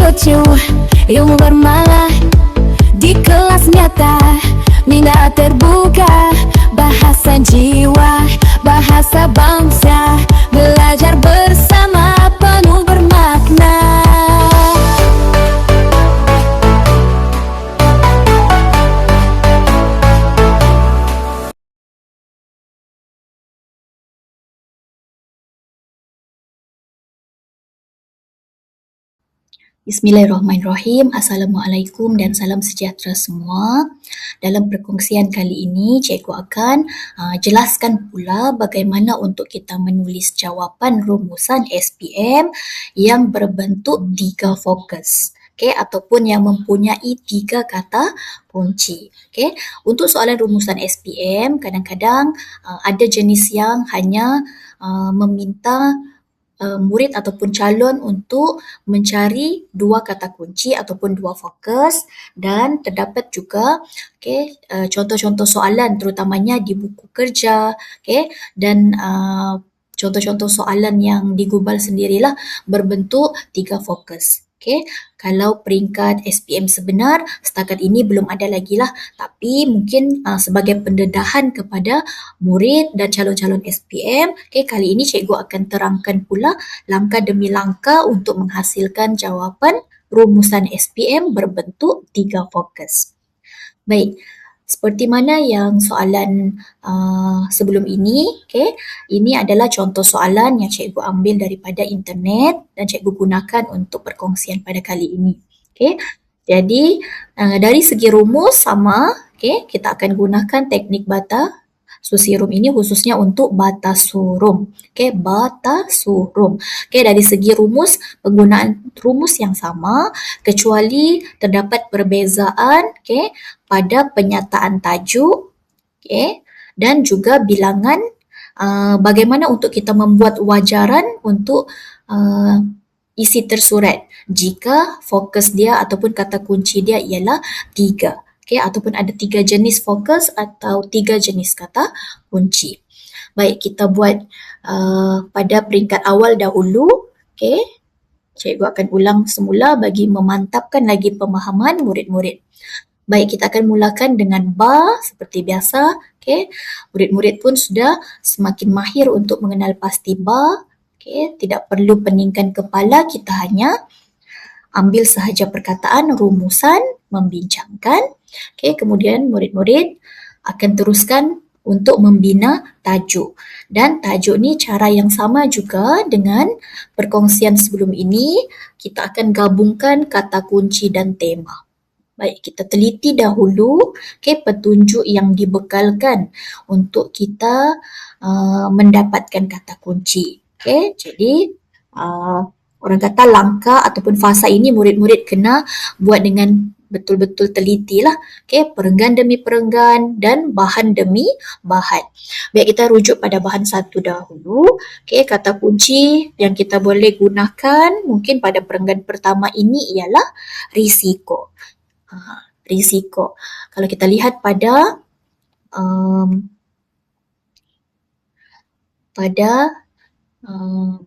cucu, ilmu bermalah di kelas nyata. Minda terbuka, bahasa jiwa, bahasa bangsa. Belajar bersama penuh bermakna. Bismillahirrahmanirrahim. Assalamualaikum dan salam sejahtera semua. Dalam perkongsian kali ini, cikgu akan jelaskan pula bagaimana untuk kita menulis jawapan rumusan SPM yang berbentuk 3 fokus. Okay, ataupun yang mempunyai 3 kata kunci. Okay. Untuk soalan rumusan SPM, kadang-kadang ada jenis yang hanya meminta murid ataupun calon untuk mencari 2 kata kunci ataupun 2 fokus, dan terdapat juga contoh-contoh soalan terutamanya di buku kerja, dan contoh-contoh soalan yang digubal sendirilah berbentuk 3 fokus. Kalau peringkat SPM sebenar setakat ini belum ada lagi lah, tapi mungkin sebagai pendedahan kepada murid dan calon-calon SPM, kali ini cikgu akan terangkan pula langkah demi langkah untuk menghasilkan jawapan rumusan SPM berbentuk 3 fokus. Baik, seperti mana yang soalan sebelum ini, ini adalah contoh soalan yang cikgu ambil daripada internet dan cikgu gunakan untuk perkongsian pada kali ini. Jadi dari segi rumus sama, kita akan gunakan teknik bata susirum ini khususnya untuk bata surum. Bata surum. Dari segi rumus, penggunaan rumus yang sama kecuali terdapat perbezaan pada penyataan tajuk dan juga bilangan, bagaimana untuk kita membuat wajaran untuk isi tersurat jika fokus dia ataupun kata kunci dia ialah 3. Ataupun ada 3 jenis fokus atau 3 jenis kata kunci. Baik, kita buat pada peringkat awal dahulu. Cikgu akan ulang semula bagi memantapkan lagi pemahaman murid-murid. Baik, kita akan mulakan dengan ba seperti biasa. Murid-murid pun sudah semakin mahir untuk mengenal pasti ba. Tidak perlu peningkan kepala, kita hanya ambil sahaja perkataan, rumusan, membincangkan. Kemudian murid-murid akan teruskan untuk membina tajuk. Dan tajuk ni cara yang sama juga dengan perkongsian sebelum ini, kita akan gabungkan kata kunci dan tema. Baik, kita teliti dahulu petunjuk yang dibekalkan untuk kita mendapatkan kata kunci. Jadi orang kata langkah ataupun fasa ini murid-murid kena buat dengan betul-betul teliti lah. Perenggan demi perenggan dan bahan demi bahan. Baik, kita rujuk pada bahan satu dahulu. Kata kunci yang kita boleh gunakan mungkin pada perenggan pertama ini ialah risiko. Risiko. Kalau kita lihat pada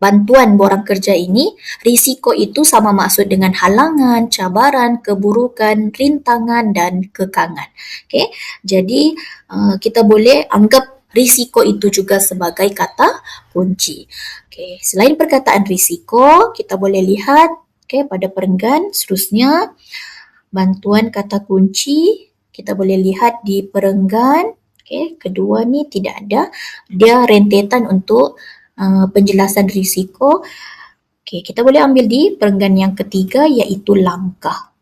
bantuan borang kerja ini, risiko itu sama maksud dengan halangan, cabaran, keburukan, rintangan dan kekangan. Jadi kita boleh anggap risiko itu juga sebagai kata kunci. Selain perkataan risiko, kita boleh lihat pada perenggan seterusnya, bantuan kata kunci kita boleh lihat di perenggan kedua ni tidak ada, dia rentetan untuk penjelasan risiko. Kita boleh ambil di perenggan yang ketiga iaitu langkah.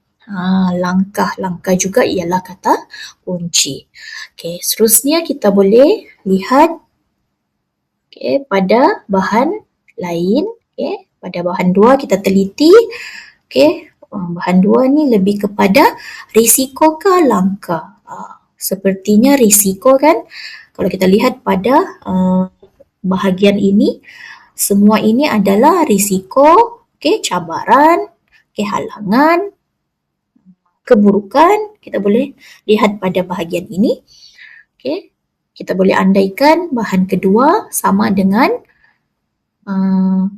Langkah juga ialah kata kunci. Seterusnya kita boleh lihat pada bahan lain. Pada bahan 2 kita teliti. Bahan 2 ni lebih kepada risiko ke langkah. Sepertinya risiko kan. Kalau kita lihat pada bahagian ini, semua ini adalah risiko, cabaran, halangan, keburukan. Kita boleh lihat pada bahagian ini. Kita boleh andaikan bahan kedua sama dengan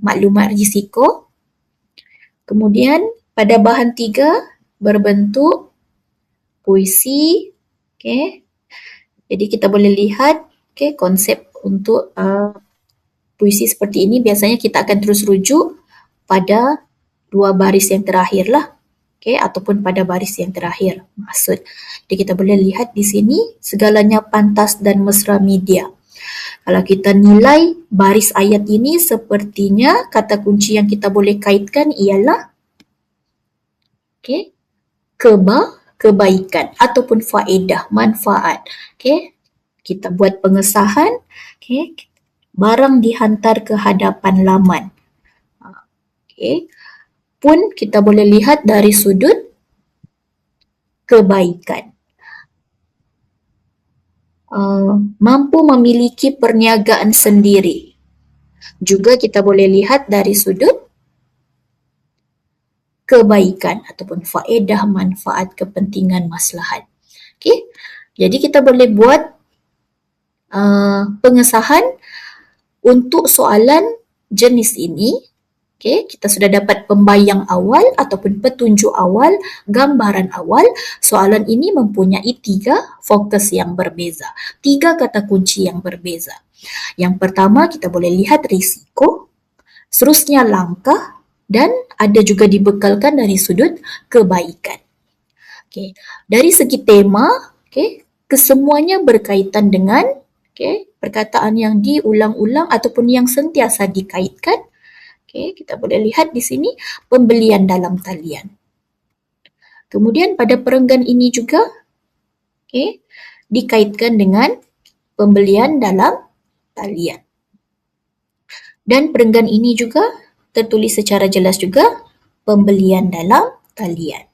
maklumat risiko. Kemudian pada bahan 3 berbentuk puisi. Okay. Jadi kita boleh lihat konsep untuk puisi seperti ini biasanya kita akan terus rujuk pada 2 baris yang terakhir lah. Ataupun pada baris yang terakhir maksud. Jadi kita boleh lihat di sini segalanya pantas dan mesra media. Kalau kita nilai baris ayat ini sepertinya kata kunci yang kita boleh kaitkan ialah kebaikan ataupun faedah, manfaat. Kita buat pengesahan, barang dihantar ke hadapan laman. Pun kita boleh lihat dari sudut kebaikan. Mampu memiliki perniagaan sendiri. Juga kita boleh lihat dari sudut kebaikan ataupun faedah, manfaat, kepentingan, maslahat. Jadi kita boleh buat pengesahan untuk soalan jenis ini. Kita sudah dapat pembayang awal ataupun petunjuk awal, gambaran awal. Soalan ini mempunyai 3 fokus yang berbeza, 3 kata kunci yang berbeza. Yang pertama kita boleh lihat risiko, seterusnya langkah dan ada juga dibekalkan dari sudut kebaikan. Dari segi tema, kesemuanya berkaitan dengan perkataan yang diulang-ulang ataupun yang sentiasa dikaitkan. Kita boleh lihat di sini pembelian dalam talian. Kemudian pada perenggan ini juga dikaitkan dengan pembelian dalam talian. Dan perenggan ini juga tertulis secara jelas juga pembelian dalam talian.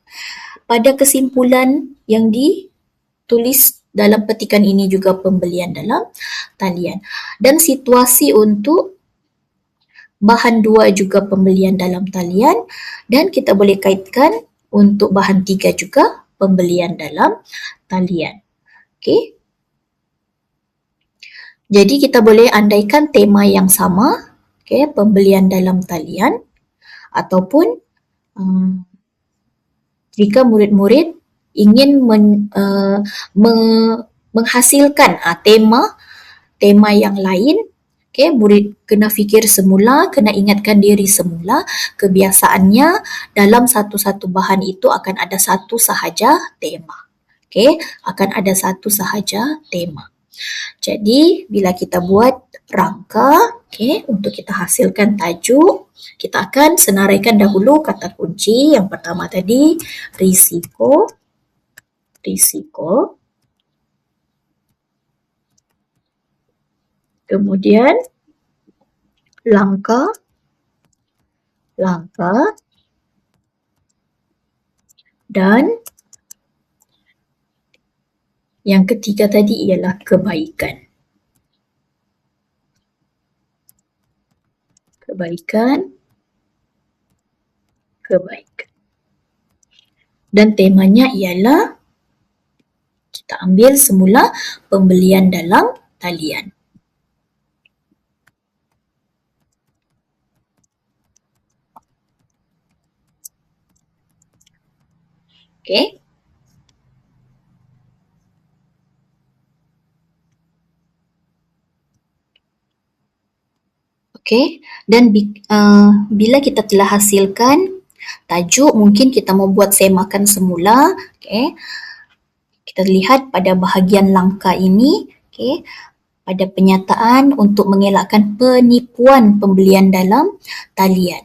Pada kesimpulan yang ditulis dalam petikan ini juga pembelian dalam talian. Dan situasi untuk bahan 2 juga pembelian dalam talian dan kita boleh kaitkan untuk bahan 3 juga pembelian dalam talian. Jadi kita boleh andaikan tema yang sama, pembelian dalam talian ataupun jika murid-murid ingin menghasilkan tema yang lain, murid kena fikir semula, kena ingatkan diri semula. Kebiasaannya dalam satu-satu bahan itu akan ada satu sahaja tema. Akan ada satu sahaja tema. Jadi bila kita buat rangka, untuk kita hasilkan tajuk, kita akan senaraikan dahulu kata kunci. Yang pertama tadi risiko. Kemudian langkah, dan yang ketiga tadi ialah kebaikan. Dan temanya ialah kita ambil semula pembelian dalam talian. Dan bila kita telah hasilkan tajuk, mungkin kita mau buat semakan semula. Kita lihat pada bahagian langkah ini, pada penyataan untuk mengelakkan penipuan pembelian dalam talian.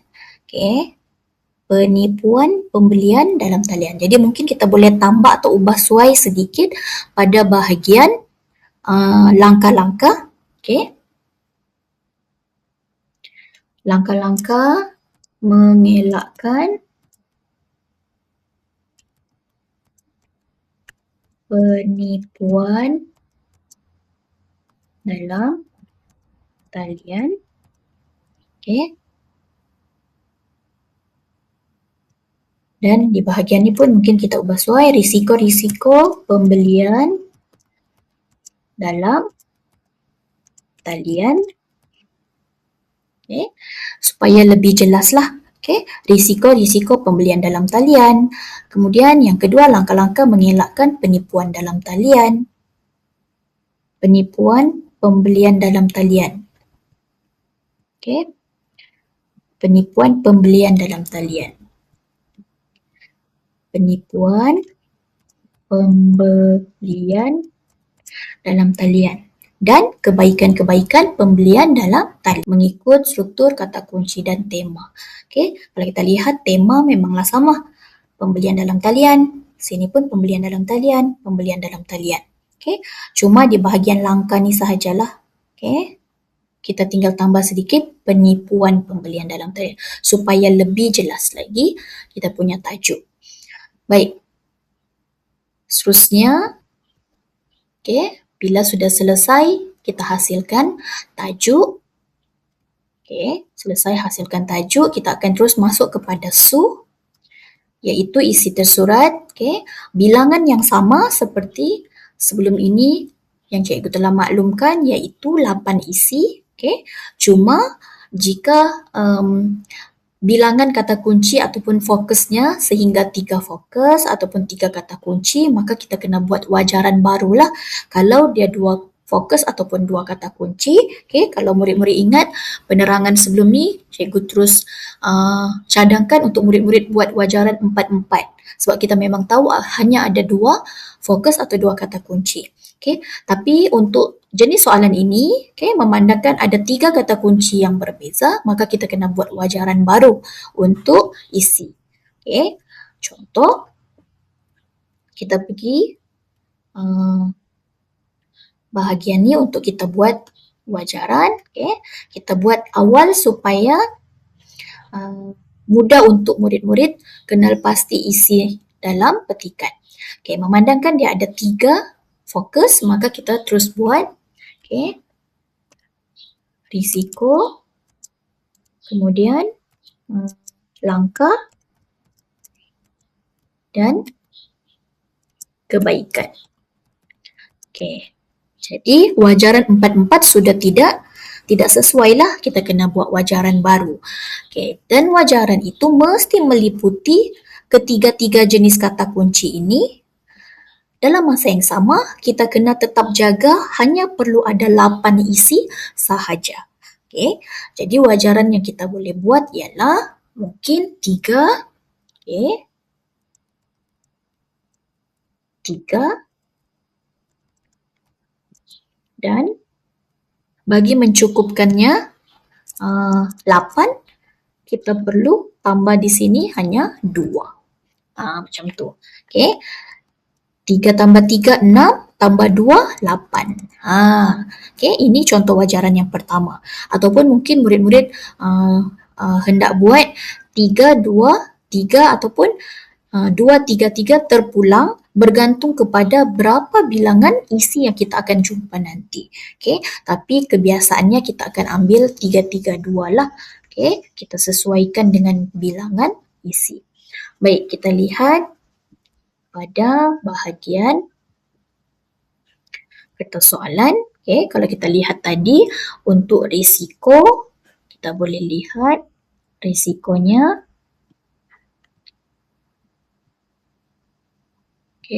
Penipuan pembelian dalam talian. Jadi mungkin kita boleh tambah atau ubah suai sedikit pada bahagian langkah-langkah. Langkah-langkah mengelakkan penipuan dalam talian. Dan di bahagian ini pun mungkin kita ubah suai risiko-risiko pembelian dalam talian. Supaya lebih jelaslah risiko pembelian dalam talian. Kemudian yang kedua, langkah-langkah mengelakkan penipuan dalam talian. Penipuan pembelian dalam talian. Penipuan pembelian dalam talian. Penipuan pembelian dalam talian. Dan kebaikan-kebaikan pembelian dalam talian mengikut struktur kata kunci dan tema. Kalau kita lihat tema memanglah sama. Pembelian dalam talian, sini pun pembelian dalam talian, pembelian dalam talian. Cuma di bahagian langkah ni sahajalah. Kita tinggal tambah sedikit penipuan pembelian dalam talian supaya lebih jelas lagi kita punya tajuk. Baik. Seterusnya, bila sudah selesai, kita hasilkan tajuk. Selesai hasilkan tajuk, kita akan terus masuk kepada su, iaitu isi tersurat. Bilangan yang sama seperti sebelum ini yang cikgu telah maklumkan, iaitu 8 isi. Cuma jika bilangan kata kunci ataupun fokusnya sehingga 3 fokus ataupun 3 kata kunci, maka kita kena buat wajaran barulah kalau dia 2 fokus ataupun 2 kata kunci. Kalau murid-murid ingat penerangan sebelum ni, cikgu terus cadangkan untuk murid-murid buat wajaran 4-4 sebab kita memang tahu hanya ada 2 fokus atau 2 kata kunci. Tapi untuk jenis soalan ini, memandangkan ada 3 kata kunci yang berbeza, maka kita kena buat wajaran baru untuk isi. Contoh, kita pergi bahagian ni untuk kita buat wajaran. Kita buat awal supaya mudah untuk murid-murid kenal pasti isi dalam petikan. Memandangkan dia ada 3 fokus, maka kita terus buat risiko, kemudian langkah dan kebaikan. Jadi wajaran 4-4 sudah tidak sesuai lah, kita kena buat wajaran baru. Dan wajaran itu mesti meliputi ketiga-tiga jenis kata kunci ini. Dalam masa yang sama, kita kena tetap jaga hanya perlu ada 8 isi sahaja. Jadi wajaran yang kita boleh buat ialah mungkin 3, 3 dan bagi mencukupkannya 8, kita perlu tambah di sini hanya 2. Macam tu. 3 tambah 3, 6, tambah 2, 8. Ini contoh wajaran yang pertama. Ataupun mungkin murid-murid hendak buat 3, 2, 3 ataupun 2, 3, 3 terpulang bergantung kepada berapa bilangan isi yang kita akan jumpa nanti. Tapi kebiasaannya kita akan ambil 3, 3, 2 lah. Kita sesuaikan dengan bilangan isi. Baik, kita lihat pada bahagian kertas soalan. Kalau kita lihat tadi untuk risiko, kita boleh lihat risikonya.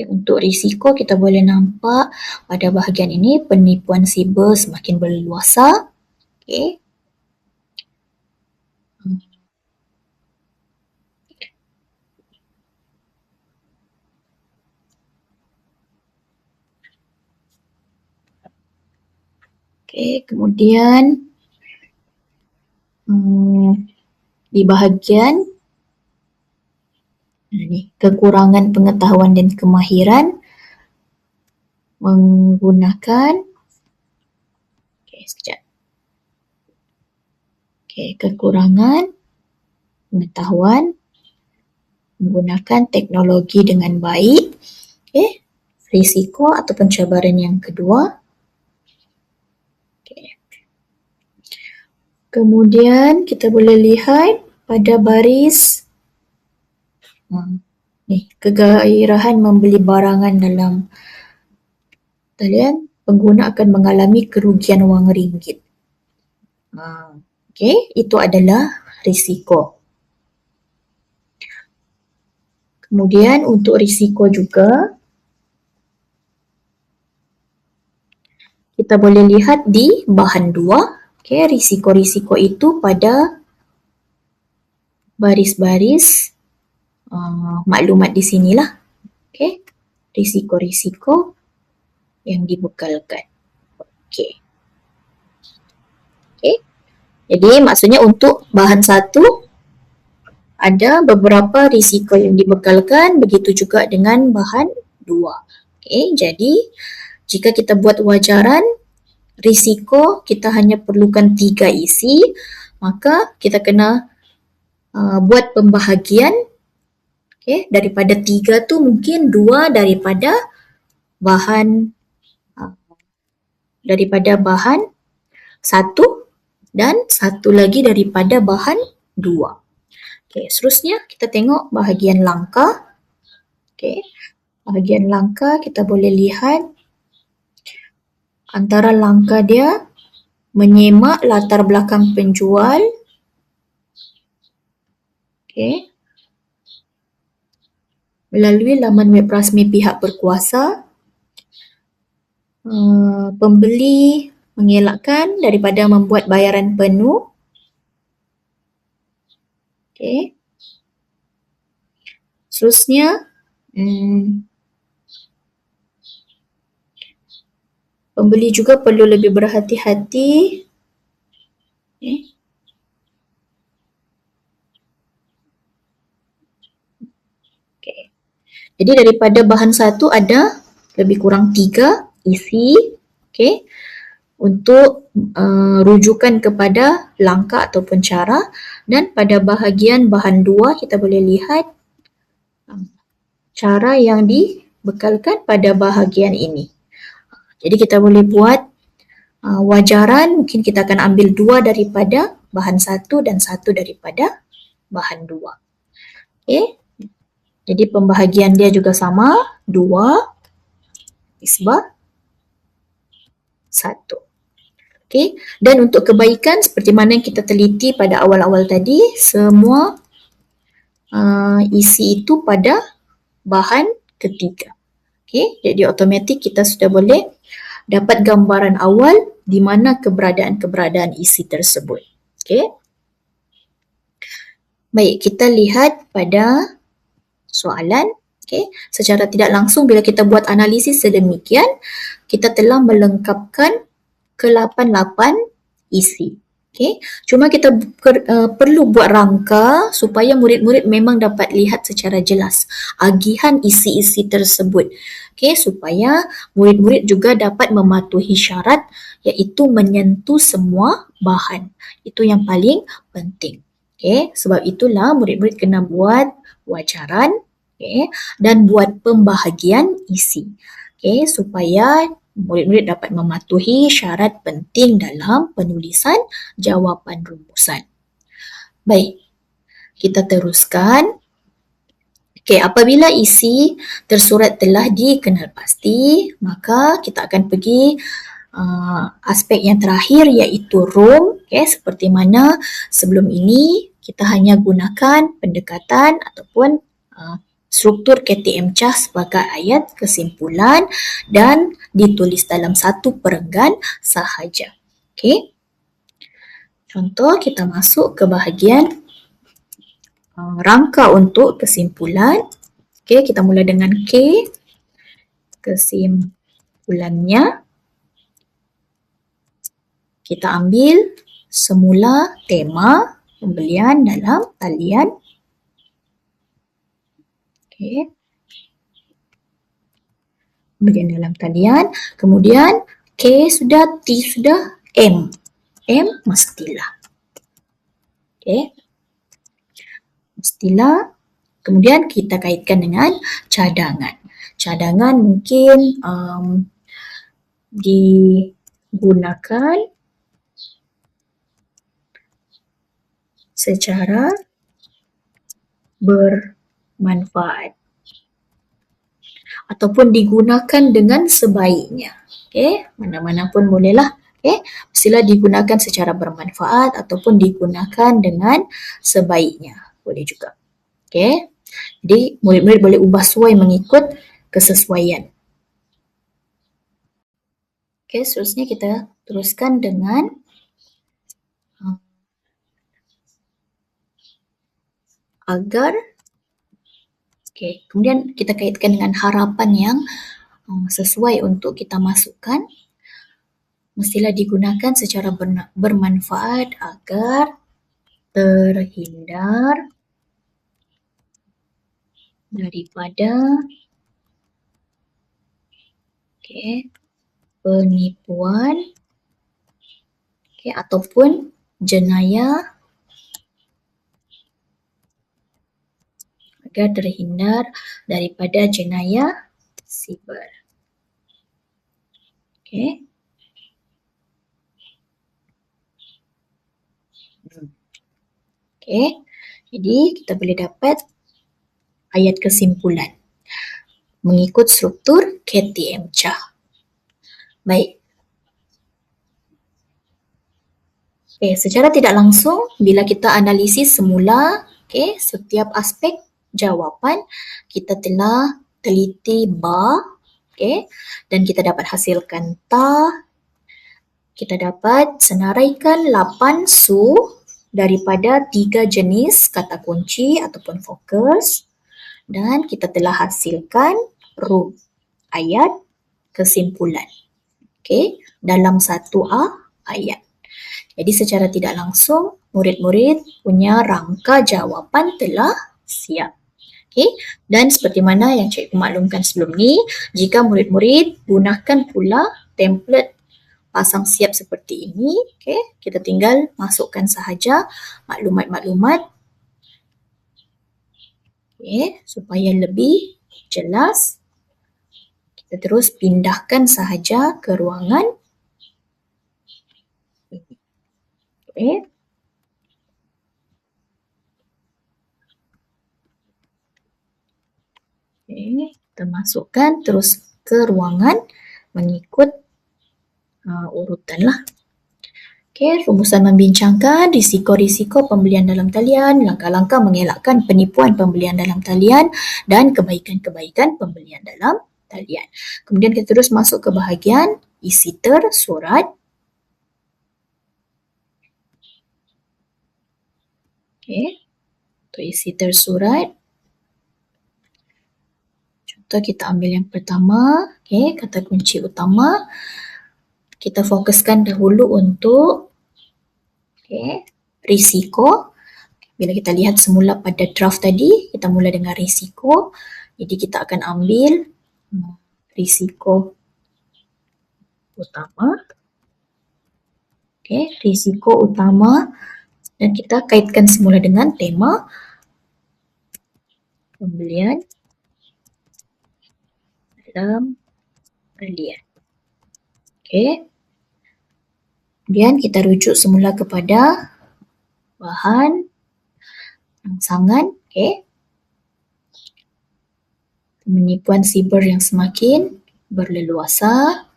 Untuk risiko kita boleh nampak pada bahagian ini penipuan siber semakin berleluasa. Kemudian di bahagian kekurangan pengetahuan dan kemahiran menggunakan kekurangan pengetahuan menggunakan teknologi dengan baik. Risiko ataupun cabaran yang kedua. Kemudian kita boleh lihat pada baris kegairahan membeli barangan dalam talian, pengguna akan mengalami kerugian wang ringgit. Itu adalah risiko. Kemudian untuk risiko juga, kita boleh lihat di bahan 2. Okay, risiko-risiko itu pada baris-baris maklumat di sinilah. Okay, risiko-risiko yang dibekalkan. Okay. Okay. Jadi maksudnya untuk bahan 1 ada beberapa risiko yang dibekalkan, begitu juga dengan bahan 2. Okay, jadi jika kita buat wajaran risiko, kita hanya perlukan 3 isi, maka kita kena buat pembahagian. Okay, daripada 3 tu mungkin 2 daripada bahan 1 dan 1 lagi daripada bahan 2. Okay, seterusnya kita tengok bahagian langkah. Okay, bahagian langkah kita boleh lihat antara langkah dia menyemak latar belakang penjual. Okay, melalui laman web rasmi pihak berkuasa. Pembeli mengelakkan daripada membuat bayaran penuh. Okay. Seterusnya, pembeli juga perlu lebih berhati-hati. Okay. Okay. Jadi daripada bahan 1 ada lebih kurang 3 isi. Okay. Untuk rujukan kepada langkah ataupun cara, dan pada bahagian bahan 2 kita boleh lihat cara yang dibekalkan pada bahagian ini. Jadi kita boleh buat wajaran, mungkin kita akan ambil 2 daripada bahan 1 dan 1 daripada bahan 2. Okay. Jadi pembahagian dia juga sama, 2 isbah 1. Okay. Dan untuk kebaikan seperti mana yang kita teliti pada awal-awal tadi, semua isi itu pada bahan ketiga. Okay. Jadi automatik kita sudah boleh dapat gambaran awal di mana keberadaan isi tersebut. Okay. Baik, kita lihat pada soalan. Okay. Secara tidak langsung bila kita buat analisis sedemikian, kita telah melengkapkan ke-8 isi. Okay. Cuma kita perlu buat rangka supaya murid-murid memang dapat lihat secara jelas agihan isi-isi tersebut. Okay. Supaya murid-murid juga dapat mematuhi syarat, iaitu menyentuh semua bahan. Itu yang paling penting. Okay. Sebab itulah murid-murid kena buat wajaran, okay, dan buat pembahagian isi. Okay. Supaya murid-murid dapat mematuhi syarat penting dalam penulisan jawapan rumusan. Baik, kita teruskan. Okey, apabila isi tersurat telah dikenal pasti, maka kita akan pergi aspek yang terakhir, iaitu room. Okey, seperti mana sebelum ini kita hanya gunakan pendekatan ataupun struktur KTM CAH sebagai ayat kesimpulan dan ditulis dalam satu perenggan sahaja. Okey. Contoh, kita masuk ke bahagian rangka untuk kesimpulan. Okey, kita mula dengan K. Kesimpulannya, kita ambil semula tema pembelian dalam talian. Okay. Pembelian dalam talian. Kemudian K sudah, T sudah, M. M mestilah. Okay. Mestilah. Kemudian kita kaitkan dengan cadangan. Cadangan mungkin digunakan secara bermanfaat ataupun digunakan dengan sebaiknya. Okey, mana-mana pun bolehlah. Okey, mestilah digunakan secara bermanfaat ataupun digunakan dengan sebaiknya. Boleh juga. Okey. Jadi murid-murid boleh ubah suai mengikut kesesuaian. Okey, seterusnya kita teruskan dengan agar. Okey, kemudian kita kaitkan dengan harapan yang sesuai untuk kita masukkan. Mestilah digunakan secara bermanfaat agar terhindar daripada penipuan ataupun jenayah, agar terhindar daripada jenayah siber. Okey. Okey. Jadi kita boleh dapat ayat kesimpulan mengikut struktur KTM CHAH. Baik. Secara tidak langsung bila kita analisis semula setiap aspek jawapan, kita telah teliti ba, dan kita dapat hasilkan ta. Kita dapat senaraikan 8 su daripada 3 jenis kata kunci ataupun fokus, dan kita telah hasilkan ru, ayat kesimpulan dalam satu ayat. Jadi secara tidak langsung murid-murid punya rangka jawapan telah siap. Dan seperti mana yang cikgu maklumkan sebelum ni, jika murid-murid gunakan pula template pasang siap seperti ini, kita tinggal masukkan sahaja maklumat-maklumat supaya lebih jelas. Kita terus pindahkan sahaja ke ruangan ini. Kita masukkan terus ke ruangan mengikut urutan lah. Rumusan membincangkan risiko-risiko pembelian dalam talian, langkah-langkah mengelakkan penipuan pembelian dalam talian, dan kebaikan-kebaikan pembelian dalam talian. Kemudian kita terus masuk ke bahagian isi tersurat. Untuk isi tersurat, contoh kita ambil yang pertama, kata kunci utama. Kita fokuskan dahulu untuk risiko. Bila kita lihat semula pada draft tadi, kita mula dengan risiko. Jadi kita akan ambil risiko utama. Risiko utama, dan kita kaitkan semula dengan tema pembelian dalam talian. Kemudian kita rujuk semula kepada bahan rangsangan, penipuan siber yang semakin berleluasa,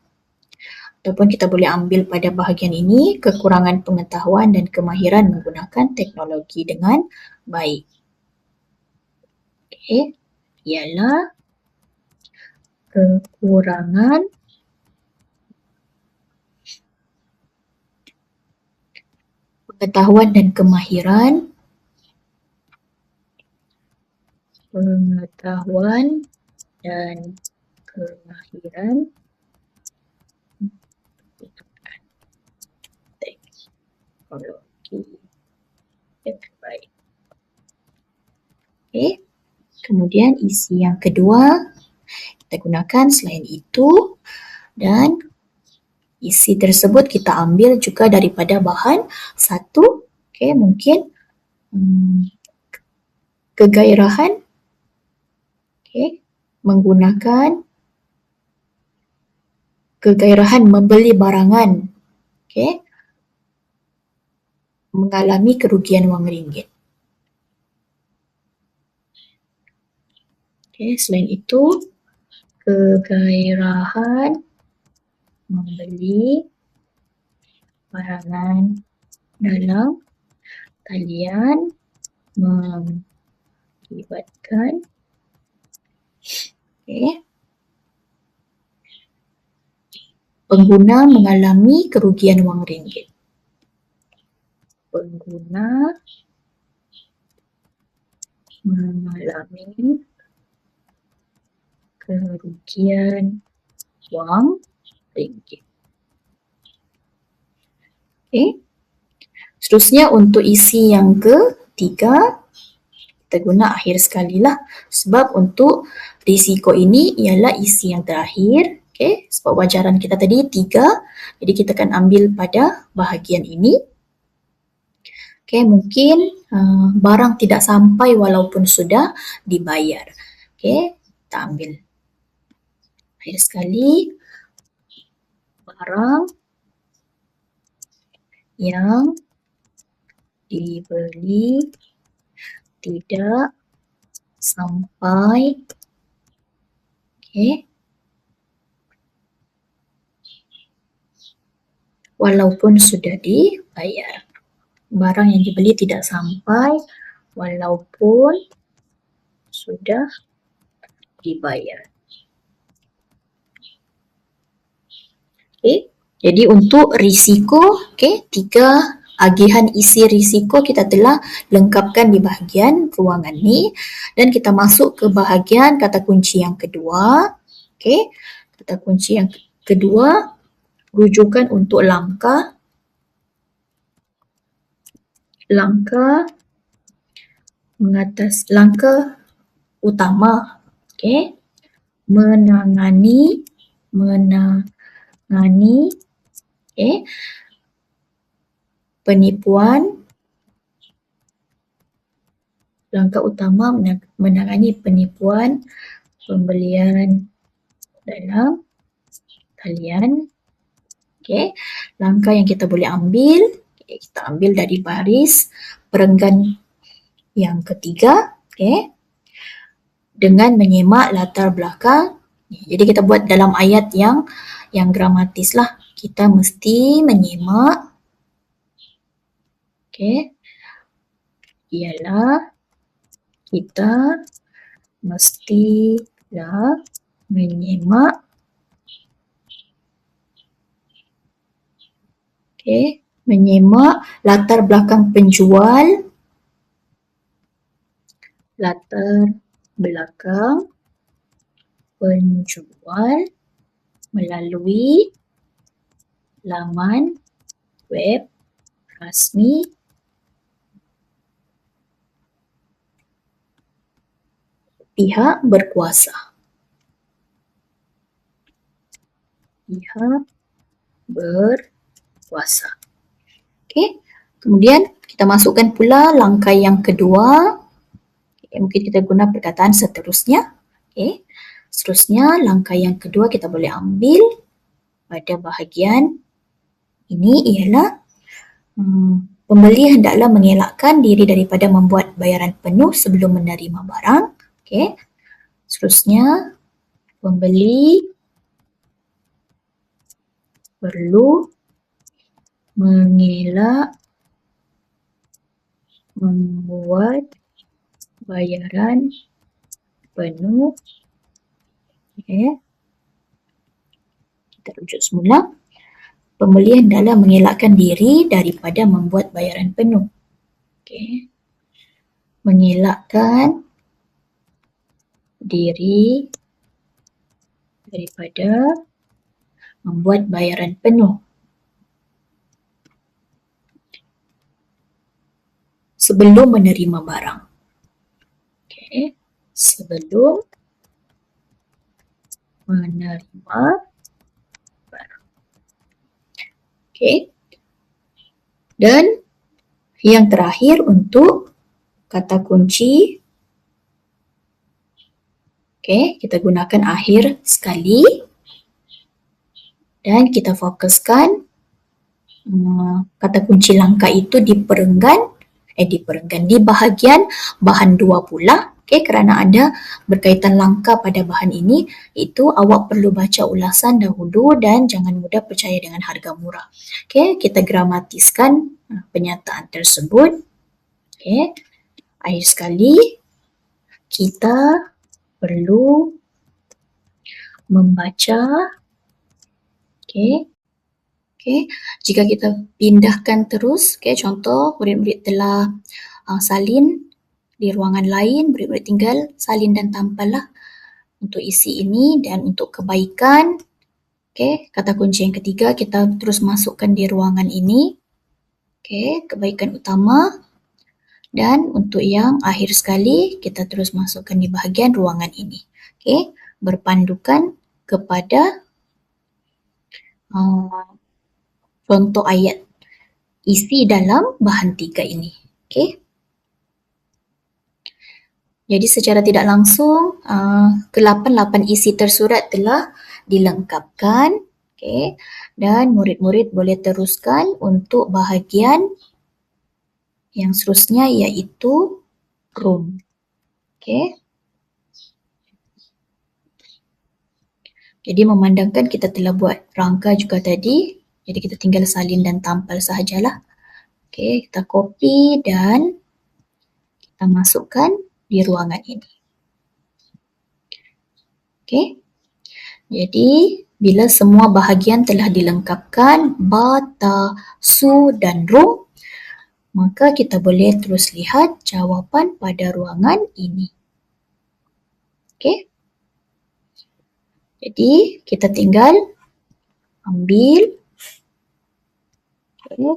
ataupun kita boleh ambil pada bahagian ini kekurangan pengetahuan dan kemahiran menggunakan teknologi dengan baik. Ialah kekurangan pengetahuan dan kemahiran teknologi dengan baik. Kemudian isi yang kedua kita gunakan selain itu, dan isi tersebut kita ambil juga daripada bahan satu. Mungkin kegairahan menggunakan kegairahan membeli barangan mengalami kerugian wang ringgit. Selain itu, kegairahan membeli barangan dalam talian mengakibatkan pengguna mengalami kerugian wang ringgit. Pengguna mengalami kerugian wang ringgit. Seterusnya untuk isi yang ketiga, kita guna akhir sekali lah. Sebab untuk risiko ini ialah isi yang terakhir. Sebab wajaran kita tadi 3. Jadi kita akan ambil pada bahagian ini. Mungkin barang tidak sampai walaupun sudah dibayar. Kita ambil akhir sekali. Barang yang dibeli tidak sampai walaupun sudah dibayar. Barang yang dibeli tidak sampai walaupun sudah dibayar. Jadi untuk risiko, 3 agihan isi risiko kita telah lengkapkan di bahagian ruangan ni, dan kita masuk ke bahagian kata kunci yang kedua. Kata kunci yang kedua, rujukan untuk langkah utama, menangani penipuan. Langkah utama menangani penipuan pembelian dalam talian. Langkah yang kita boleh ambil, kita ambil dari baris perenggan yang ketiga, dengan menyemak latar belakang. Jadi kita buat dalam ayat yang gramatis lah. Kita mesti menyemak, ialah kita mestilah menyemak menyemak latar belakang penjual, melalui laman web rasmi pihak berkuasa. Kemudian kita masukkan pula langkah yang kedua. Mungkin kita guna perkataan seterusnya. Seterusnya langkah yang kedua kita boleh ambil pada bahagian ini ialah pembeli hendaklah mengelakkan diri daripada membuat bayaran penuh sebelum menerima barang. Seterusnya pembeli perlu mengelak membuat bayaran penuh. Kita rujuk semula. Pembeli hendaklah mengelakkan diri daripada membuat bayaran penuh. Mengelakkan diri daripada membuat bayaran penuh sebelum menerima barang. Sebelum menerima barang. Dan yang terakhir untuk kata kunci, kita gunakan akhir sekali dan kita fokuskan kata kunci langkah itu di bahagian bahan 2 pula. Kerana ada berkaitan langkah pada bahan ini, itu awak perlu baca ulasan dahulu dan jangan mudah percaya dengan harga murah. Kita gramatiskan pernyataan tersebut. Akhir sekali, kita perlu membaca. Jika kita pindahkan terus, contoh murid-murid telah salin di ruangan lain, murid-murid tinggal salin dan tampal lah untuk isi ini. Dan untuk kebaikan, kata kunci yang ketiga kita terus masukkan di ruangan ini. Kebaikan utama. Dan untuk yang akhir sekali, kita terus masukkan di bahagian ruangan ini. Berpandukan kepada contoh ayat isi dalam bahan 3 ini. Jadi secara tidak langsung ke-8 isi tersurat telah dilengkapkan. Dan murid-murid boleh teruskan untuk bahagian yang seterusnya, iaitu room. Jadi memandangkan kita telah buat rangka juga tadi, jadi kita tinggal salin dan tampal sahajalah. Kita copy dan kita masukkan di ruangan ini. Jadi bila semua bahagian telah dilengkapkan, bata, su dan room, maka kita boleh terus lihat jawapan pada ruangan ini. Jadi kita tinggal ambil,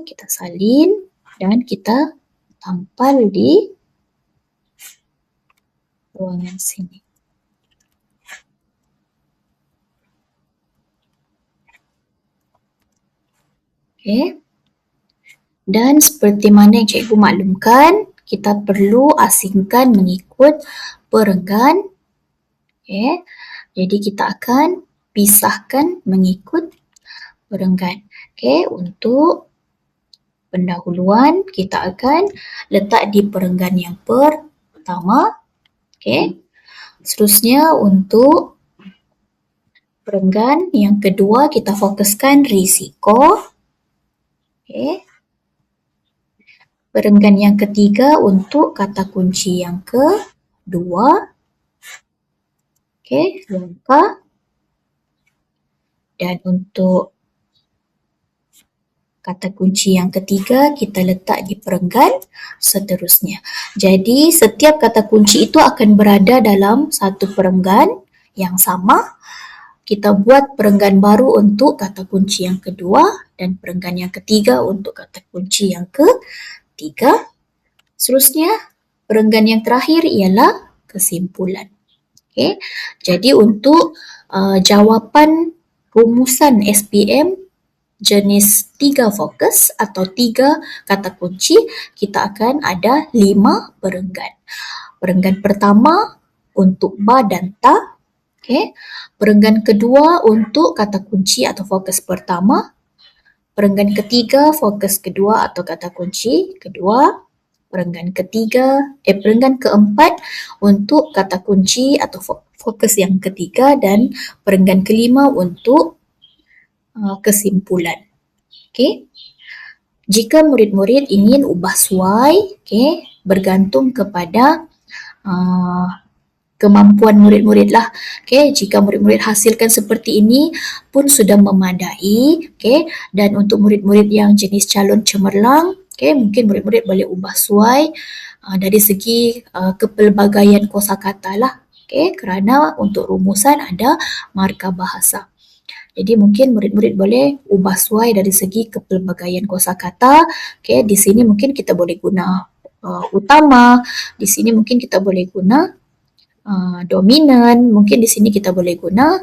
kita salin dan kita tampal di ruangan sini. Dan seperti mana yang cikgu maklumkan, kita perlu asingkan mengikut perenggan. Jadi kita akan pisahkan mengikut perenggan. Untuk pendahuluan kita akan letak di perenggan yang pertama. Seterusnya untuk perenggan yang kedua kita fokuskan risiko. Perenggan yang ketiga untuk kata kunci yang kedua. Langkah. Dan untuk kata kunci yang ketiga kita letak di perenggan seterusnya. Jadi setiap kata kunci itu akan berada dalam satu perenggan yang sama. Kita buat perenggan baru untuk kata kunci yang kedua dan perenggan yang ketiga untuk kata kunci yang ketiga. Seterusnya perenggan yang terakhir ialah kesimpulan. Jadi untuk jawapan rumusan SPM jenis 3 fokus atau 3 kata kunci, kita akan ada 5 perenggan. Perenggan pertama untuk ba dan ta. Perenggan kedua untuk kata kunci atau fokus pertama. Perenggan ketiga fokus kedua atau kata kunci kedua. Perenggan keempat untuk kata kunci atau fokus yang ketiga dan perenggan kelima untuk kesimpulan. Jika murid-murid ingin ubah suai, bergantung kepada kemampuan murid-murid lah. Jika murid-murid hasilkan seperti ini pun sudah memadai. Dan untuk murid-murid yang jenis calon cemerlang, mungkin murid-murid boleh ubah suai dari segi kepelbagaian kosakata lah. Kerana untuk rumusan ada markah bahasa. Jadi mungkin murid-murid boleh ubah suai dari segi kepelbagaian kosakata. Di sini mungkin kita boleh guna utama, di sini mungkin kita boleh guna dominan, mungkin di sini kita boleh guna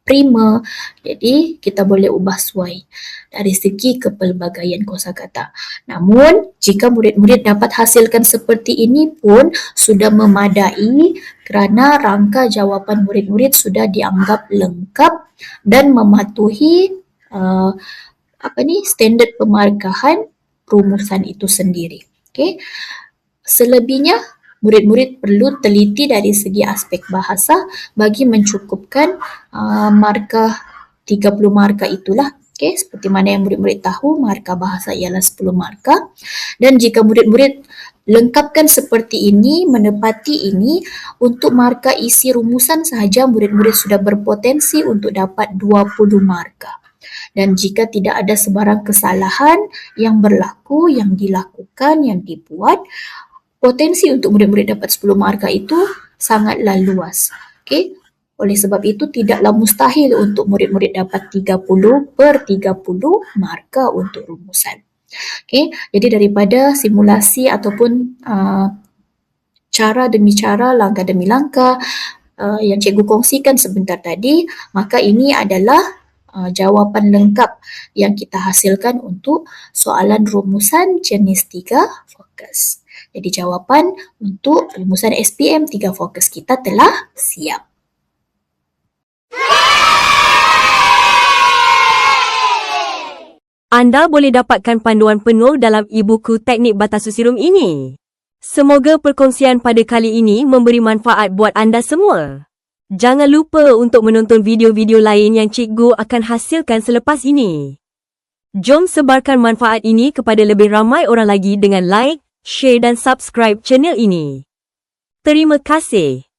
prima. Jadi kita boleh ubah suai dari segi kepelbagaian kosakata. Namun jika murid-murid dapat hasilkan seperti ini pun sudah memadai kerana rangka jawapan murid-murid sudah dianggap lengkap dan mematuhi standard pemarkahan rumusan itu sendiri. Selebihnya murid-murid perlu teliti dari segi aspek bahasa bagi mencukupkan markah 30 markah itulah. Okey, seperti mana yang murid-murid tahu, markah bahasa ialah 10 markah. Dan jika murid-murid lengkapkan seperti ini, menepati ini, untuk markah isi rumusan sahaja murid-murid sudah berpotensi untuk dapat 20 markah. Dan jika tidak ada sebarang kesalahan yang berlaku, yang dilakukan, yang dibuat, potensi untuk murid-murid dapat 10 markah itu sangatlah luas. Okey, oleh sebab itu tidaklah mustahil untuk murid-murid dapat 30/30 markah untuk rumusan. Okey, jadi daripada simulasi ataupun cara demi cara, langkah demi langkah yang cikgu kongsikan sebentar tadi, maka ini adalah jawapan lengkap yang kita hasilkan untuk soalan rumusan jenis 3 fokus. Jadi jawapan untuk rumusan SPM 3 fokus kita telah siap. Anda boleh dapatkan panduan penuh dalam e-buku Teknik Batasusirum ini. Semoga perkongsian pada kali ini memberi manfaat buat anda semua. Jangan lupa untuk menonton video-video lain yang cikgu akan hasilkan selepas ini. Jom sebarkan manfaat ini kepada lebih ramai orang lagi dengan like, share dan subscribe channel ini. Terima kasih.